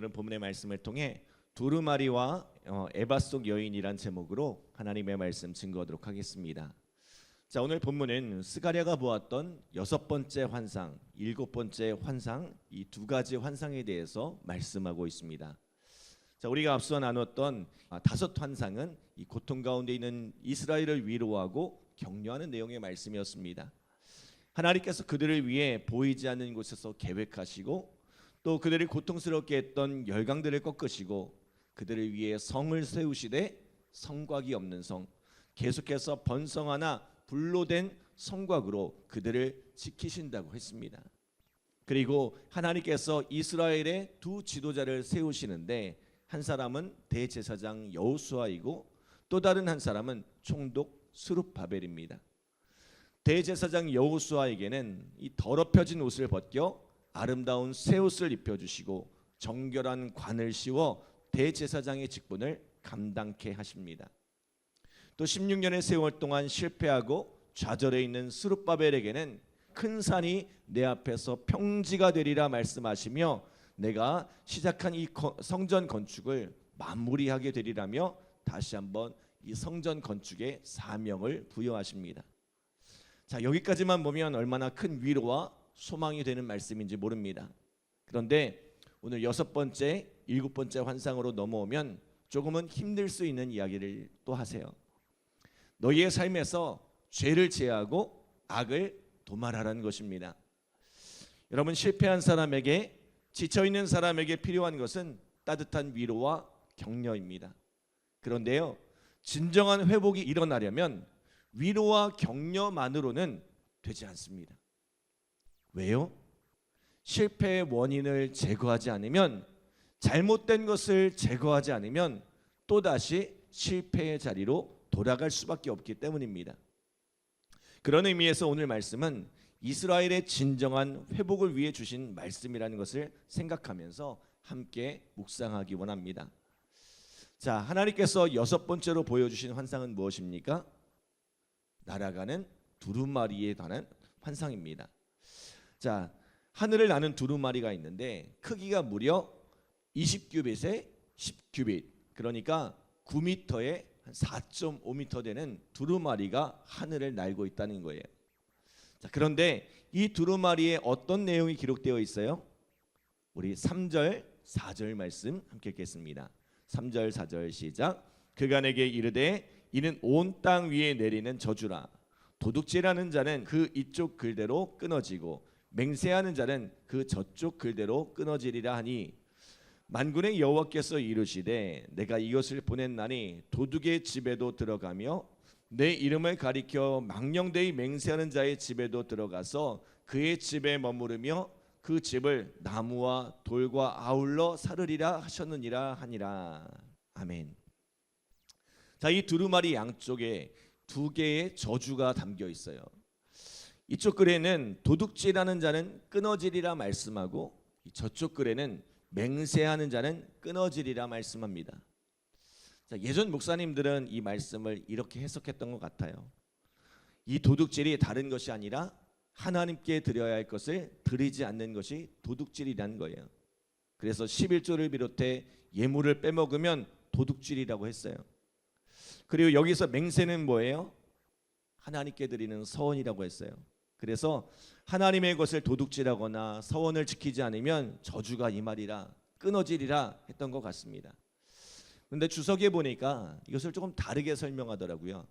오늘은 본문의 말씀을 통해 두루마리와 에바 속 여인이란 제목으로 하나님의 말씀 증거하도록 하겠습니다. 자, 오늘 본문은 스가랴가 보았던 6번째 환상, 7번째 환상, 이 두 가지 환상에 대해서 말씀하고 있습니다. 자, 우리가 앞서 나눴던 5 환상은 이 고통 가운데 있는 이스라엘을 위로하고 격려하는 내용의 말씀이었습니다. 하나님께서 그들을 위해 보이지 않는 곳에서 계획하시고 또 그들을 고통스럽게 했던 열강들을 꺾으시고 그들을 위해 성을 세우시되 성곽이 없는 성, 계속해서 번성하나 불로 된 성곽으로 그들을 지키신다고 했습니다. 그리고 하나님께서 이스라엘의 두 지도자를 세우시는데 한 사람은 대제사장 여호수아이고 또 다른 한 사람은 총독 스룹바벨입니다. 대제사장 여호수아에게는 이 더럽혀진 옷을 벗겨 아름다운 새 옷을 입혀주시고 정결한 관을 씌워 대제사장의 직분을 감당케 하십니다. 또 16년의 세월 동안 실패하고 좌절해 있는 스룹바벨에게는 큰 산이 내 앞에서 평지가 되리라 말씀하시며 내가 시작한 이 성전 건축을 마무리하게 되리라며 다시 한번 이 성전 건축의 사명을 부여하십니다. 자, 여기까지만 보면 얼마나 큰 위로와 소망이 되는 말씀인지 모릅니다. 그런데 오늘 6번째, 7번째 환상으로 넘어오면 조금은 힘들 수 있는 이야기를 또 하세요. 너희의 삶에서 죄를 제하고 악을 도말하라는 것입니다. 여러분, 실패한 사람에게, 지쳐있는 사람에게 필요한 것은 따뜻한 위로와 격려입니다. 그런데요, 진정한 회복이 일어나려면 위로와 격려만으로는 되지 않습니다. 왜요? 실패의 원인을 제거하지 않으면, 잘못된 것을 제거하지 않으면 또다시 실패의 자리로 돌아갈 수밖에 없기 때문입니다. 그런 의미에서 오늘 말씀은 이스라엘의 진정한 회복을 위해 주신 말씀이라는 것을 생각하면서 함께 묵상하기 원합니다. 자, 하나님께서 6번째로 보여주신 환상은 무엇입니까? 날아가는 두루마리에 관한 환상입니다. 자, 하늘을 나는 두루마리가 있는데 크기가 무려 20규빗에 10규빗, 그러니까 9m에 한 4.5m 되는 두루마리가 하늘을 날고 있다는 거예요. 자, 그런데 이 두루마리에 어떤 내용이 기록되어 있어요? 우리 3절, 4절 말씀 함께 읽겠습니다. 3절, 4절 시작. 그가 내게 이르되 이는 온 땅 위에 내리는 저주라. 도둑질하는 자는 그 이쪽 글대로 끊어지고 맹세하는 자는 그 저쪽 글대로 끊어지리라 하니 만군의 여호와께서 이르시되 내가 이것을 보냈나니 도둑의 집에도 들어가며 내 이름을 가리켜 망령되이 맹세하는 자의 집에도 들어가서 그의 집에 머무르며 그 집을 나무와 돌과 아울러 사르리라 하셨느니라 하니라. 아멘. 자, 이 두루마리 양쪽에 2개의 저주가 담겨 있어요. 이쪽 글에는 도둑질하는 자는 끊어지리라 말씀하고 저쪽 글에는 맹세하는 자는 끊어지리라 말씀합니다. 자, 예전 목사님들은 이 말씀을 이렇게 해석했던 것 같아요. 이 도둑질이 다른 것이 아니라 하나님께 드려야 할 것을 드리지 않는 것이 도둑질이라는 거예요. 그래서 11조를 비롯해 예물을 빼먹으면 도둑질이라고 했어요. 그리고 여기서 맹세는 뭐예요? 하나님께 드리는 서원이라고 했어요. 그래서 하나님의 것을 도둑질하거나 서원을 지키지 않으면 저주가 임하리라, 끊어지리라 했던 것 같습니다. 그런데 주석에 보니까 이것을 조금 다르게 설명하더라고요.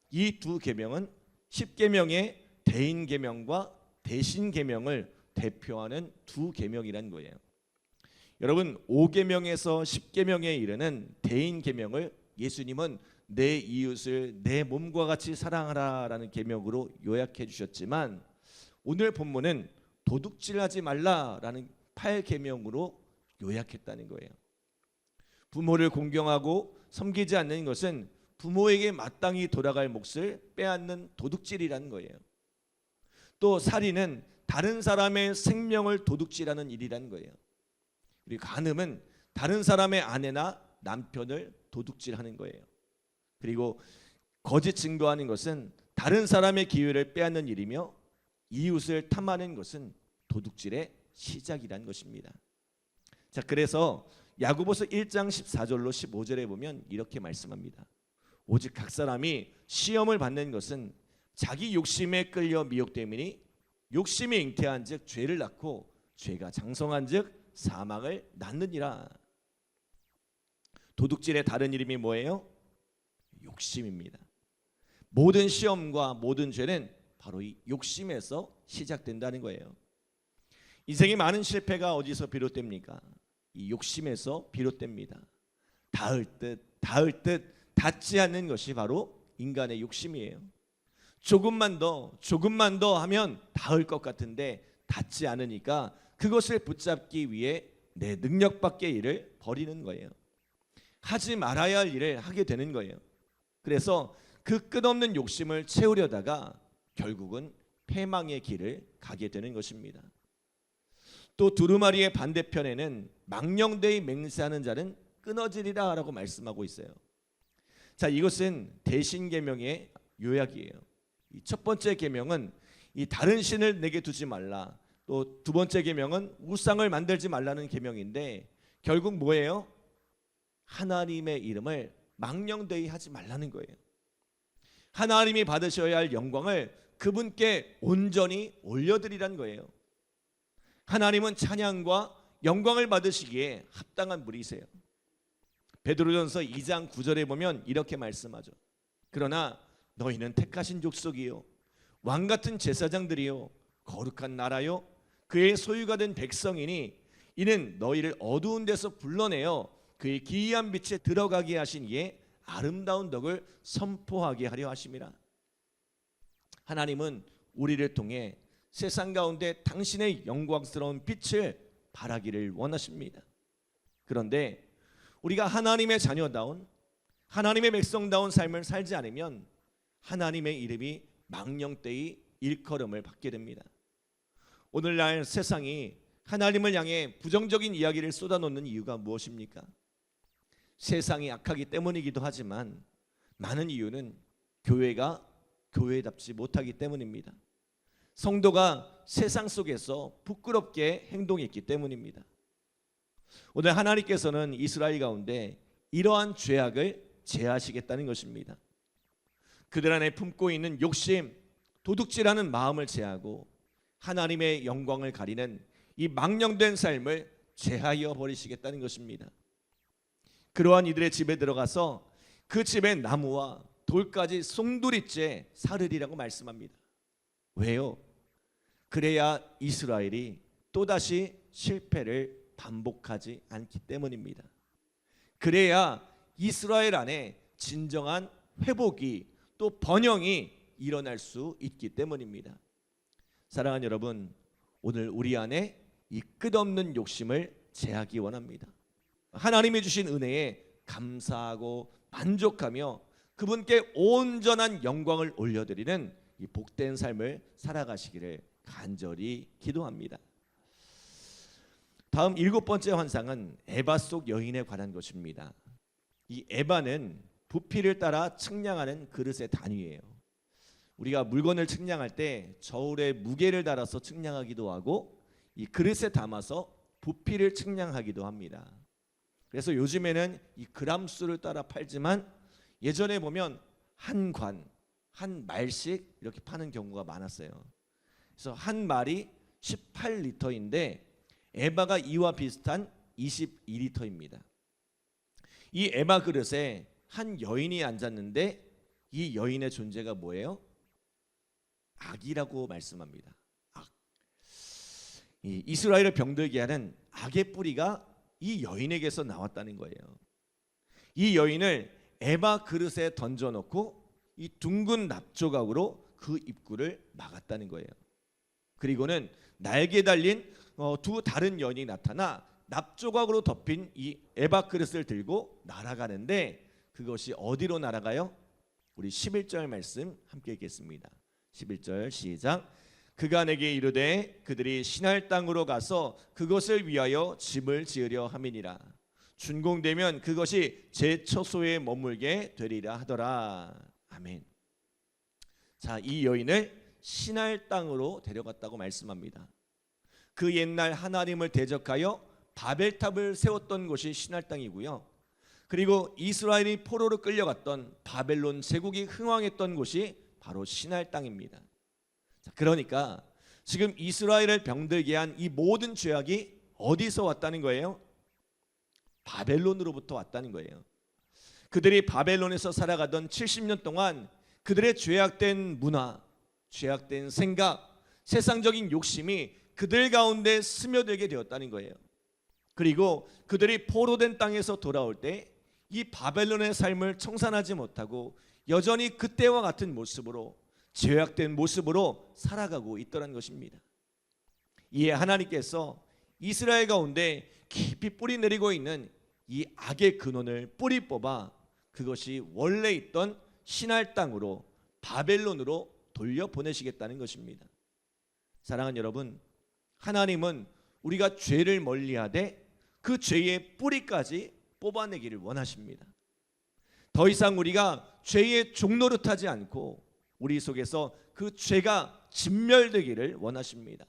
이 두 계명은 10계명의 대인 계명과 대신 계명을 대표하는 두 계명이란 거예요. 여러분, 5계명에서 10계명에 이르는 대인 계명을 예수님은 내 이웃을 내 몸과 같이 사랑하라라는 계명으로 요약해 주셨지만 오늘 본문은 도둑질하지 말라라는 8계명으로 요약했다는 거예요. 부모를 공경하고 섬기지 않는 것은 부모에게 마땅히 돌아갈 몫을 빼앗는 도둑질이라는 거예요. 또 살인은 다른 사람의 생명을 도둑질하는 일이라는 거예요. 그리고 간음은 다른 사람의 아내나 남편을 도둑질하는 거예요. 그리고 거짓 증거하는 것은 다른 사람의 기회를 빼앗는 일이며 이웃을 탐하는 것은 도둑질의 시작이란 것입니다. 자, 그래서 야고보서 1장 14절로 15절에 보면 이렇게 말씀합니다. 오직 각 사람이 시험을 받는 것은 자기 욕심에 끌려 미혹됨이니 욕심이 잉태한즉 죄를 낳고 죄가 장성한즉 사망을 낳느니라. 도둑질의 다른 이름이 뭐예요? 욕심입니다. 모든 시험과 모든 죄는 바로 이 욕심에서 시작된다는 거예요. 인생의 많은 실패가 어디서 비롯됩니까? 이 욕심에서 비롯됩니다. 닿을 듯 닿지 않는 것이 바로 인간의 욕심이에요. 조금만 더 하면 닿을 것 같은데 닿지 않으니까 그것을 붙잡기 위해 내 능력 밖의 일을 벌이는 거예요. 하지 말아야 할 일을 하게 되는 거예요. 그래서 그 끝없는 욕심을 채우려다가 결국은 패망의 길을 가게 되는 것입니다. 또 두루마리의 반대편에는 망령되이 맹세하는 자는 끊어지리라 라고 말씀하고 있어요. 자, 이것은 대신계명의 요약이에요. 이 첫 번째 계명은 이 다른 신을 내게 두지 말라. 또 두 번째 계명은 우상을 만들지 말라는 계명인데 결국 뭐예요? 하나님의 이름을 망령되이 하지 말라는 거예요. 하나님이 받으셔야 할 영광을 그분께 온전히 올려드리라는 거예요. 하나님은 찬양과 영광을 받으시기에 합당한 분이세요. 베드로전서 2장 9절에 보면 이렇게 말씀하죠. 그러나 너희는 택하신 족속이요 왕같은 제사장들이요 거룩한 나라요 그의 소유가 된 백성이니 이는 너희를 어두운 데서 불러내어 그의 기이한 빛에 들어가게 하신 이의 아름다운 덕을 선포하게 하려 하심이라. 하나님은 우리를 통해 세상 가운데 당신의 영광스러운 빛을 발하기를 원하십니다. 그런데 우리가 하나님의 자녀다운 하나님의 백성다운 삶을 살지 않으면 하나님의 이름이 망령되이 일컬음을 받게 됩니다. 오늘날 세상이 하나님을 향해 부정적인 이야기를 쏟아놓는 이유가 무엇입니까? 세상이 악하기 때문이기도 하지만 많은 이유는 교회가 교회답지 못하기 때문입니다. 성도가 세상 속에서 부끄럽게 행동했기 때문입니다. 오늘 하나님께서는 이스라엘 가운데 이러한 죄악을 제하시겠다는 것입니다. 그들 안에 품고 있는 욕심, 도둑질하는 마음을 제하고 하나님의 영광을 가리는 이 망령된 삶을 제하여 버리시겠다는 것입니다. 그러한 이들의 집에 들어가서 그 집의 나무와 돌까지 송두리째 사르리라고 말씀합니다. 왜요? 그래야 이스라엘이 또다시 실패를 반복하지 않기 때문입니다. 그래야 이스라엘 안에 진정한 회복이 또 번영이 일어날 수 있기 때문입니다. 사랑하는 여러분, 오늘 우리 안에 이 끝없는 욕심을 제하기 원합니다. 하나님이 주신 은혜에 감사하고 만족하며 그분께 온전한 영광을 올려드리는 이 복된 삶을 살아가시기를 간절히 기도합니다. 다음 7번째 환상은 에바 속 여인에 관한 것입니다. 이 에바는 부피를 따라 측량하는 그릇의 단위예요. 우리가 물건을 측량할 때 저울에 무게를 달아서 측량하기도 하고 이 그릇에 담아서 부피를 측량하기도 합니다. 그래서 요즘에는 이 그람수를 따라 팔지만 예전에 보면 한 관, 한 말씩 이렇게 파는 경우가 많았어요. 그래서 한 말이 18리터인데 에바가 이와 비슷한 22리터입니다. 이 에바 그릇에 한 여인이 앉았는데 이 여인의 존재가 뭐예요? 악이라고 말씀합니다. 악. 이 이스라엘을 병들게 하는 악의 뿌리가 이 여인에게서 나왔다는 거예요. 이 여인을 에바 그릇에 던져놓고 이 둥근 납조각으로 그 입구를 막았다는 거예요. 그리고는 날개 달린 두 다른 여인이 나타나 납조각으로 덮인 이 에바 그릇을 들고 날아가는데 그것이 어디로 날아가요? 우리 11절 말씀 함께 읽겠습니다. 11절 시작. 그가 내게 이르되 그들이 신할 땅으로 가서 그것을 위하여 집을 지으려 함이니라. 준공되면 그것이 제 처소에 머물게 되리라 하더라. 아멘. 자, 이 여인을 신할 땅으로 데려갔다고 말씀합니다. 그 옛날 하나님을 대적하여 바벨탑을 세웠던 곳이 신할 땅이고요. 그리고 이스라엘이 포로로 끌려갔던 바벨론 제국이 흥왕했던 곳이 바로 신할 땅입니다. 그러니까 지금 이스라엘을 병들게 한 이 모든 죄악이 어디서 왔다는 거예요? 바벨론으로부터 왔다는 거예요. 그들이 바벨론에서 살아가던 70년 동안 그들의 죄악된 문화, 죄악된 생각, 세상적인 욕심이 그들 가운데 스며들게 되었다는 거예요. 그리고 그들이 포로된 땅에서 돌아올 때 이 바벨론의 삶을 청산하지 못하고 여전히 그때와 같은 모습으로, 죄악된 모습으로 살아가고 있더란 것입니다. 이에 하나님께서 이스라엘 가운데 깊이 뿌리 내리고 있는 이 악의 근원을 뿌리 뽑아 그것이 원래 있던 신할 땅으로, 바벨론으로 돌려보내시겠다는 것입니다. 사랑하는 여러분, 하나님은 우리가 죄를 멀리하되 그 죄의 뿌리까지 뽑아내기를 원하십니다. 더 이상 우리가 죄의 종노릇하지 않고 우리 속에서 그 죄가 진멸되기를 원하십니다.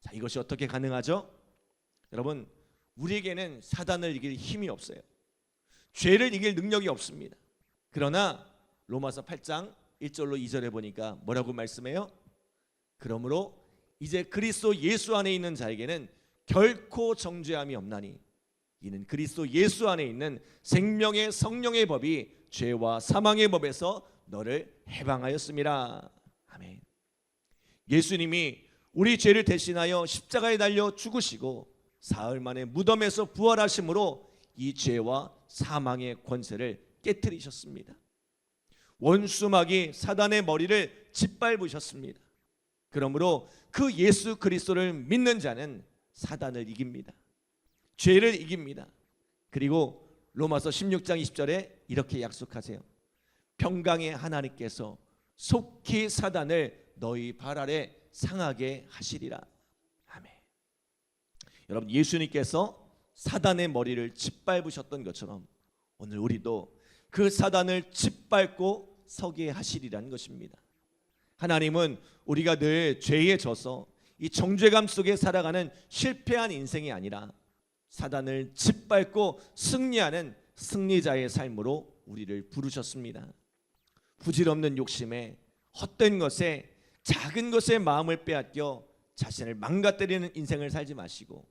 자, 이것이 어떻게 가능하죠? 여러분, 우리에게는 사단을 이길 힘이 없어요. 죄를 이길 능력이 없습니다. 그러나 로마서 8장 1절로 2절에 보니까 뭐라고 말씀해요? 그러므로 이제 그리스도 예수 안에 있는 자에게는 결코 정죄함이 없나니 이는 그리스도 예수 안에 있는 생명의 성령의 법이 죄와 사망의 법에서 너를 해방하였음이라. 아멘. 예수님이 우리 죄를 대신하여 십자가에 달려 죽으시고 사흘 만에 무덤에서 부활하심으로 이 죄와 사망의 권세를 깨뜨리셨습니다. 원수마귀 사단의 머리를 짓밟으셨습니다. 그러므로 그 예수 그리스도를 믿는 자는 사단을 이깁니다. 죄를 이깁니다. 그리고 로마서 16장 20절에 이렇게 약속하세요. 평강의 하나님께서 속히 사단을 너희 발 아래 상하게 하시리라. 아멘. 여러분, 예수님께서 사단의 머리를 짓밟으셨던 것처럼 오늘 우리도 그 사단을 짓밟고 서게 하시리라는 것입니다. 하나님은 우리가 늘 죄에 져서 이 정죄감 속에 살아가는 실패한 인생이 아니라 사단을 짓밟고 승리하는 승리자의 삶으로 우리를 부르셨습니다. 부질없는 욕심에, 헛된 것에, 작은 것에 마음을 빼앗겨 자신을 망가뜨리는 인생을 살지 마시고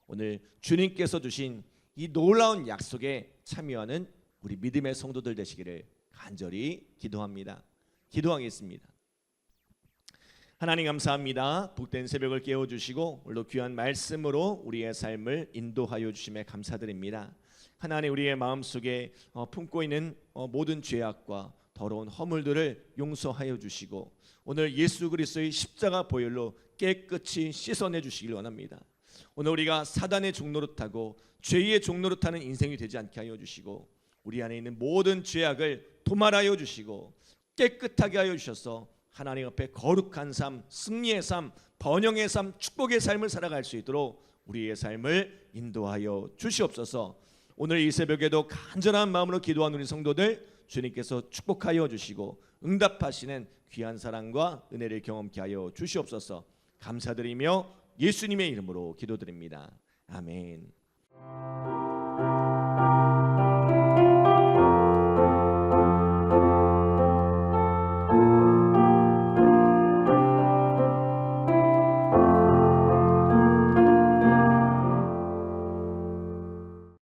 오늘 주님께서 주신 이 놀라운 약속에 참여하는 우리 믿음의 성도들 되시기를 간절히 기도합니다. 기도하겠습니다. 하나님 감사합니다. 복된 새벽을 깨워주시고 오늘도 귀한 말씀으로 우리의 삶을 인도하여 주심에 감사드립니다. 하나님, 우리의 마음속에 품고 있는 모든 죄악과 더러운 허물들을 용서하여 주시고 오늘 예수 그리스도의 십자가 보혈로 깨끗이 씻어내 주시길 원합니다. 오늘 우리가 사단의 종노릇하고 죄의 종노릇하는 인생이 되지 않게 하여 주시고 우리 안에 있는 모든 죄악을 도말하여 주시고 깨끗하게 하여 주셔서 하나님 앞에 거룩한 삶, 승리의 삶, 번영의 삶, 축복의 삶을 살아갈 수 있도록 우리의 삶을 인도하여 주시옵소서. 오늘 이 새벽에도 간절한 마음으로 기도하는 우리 성도들 주님께서 축복하여 주시고 응답하시는 귀한 사랑과 은혜를 경험케 하여 주시옵소서. 감사드리며 예수님의 이름으로 기도드립니다. 아멘.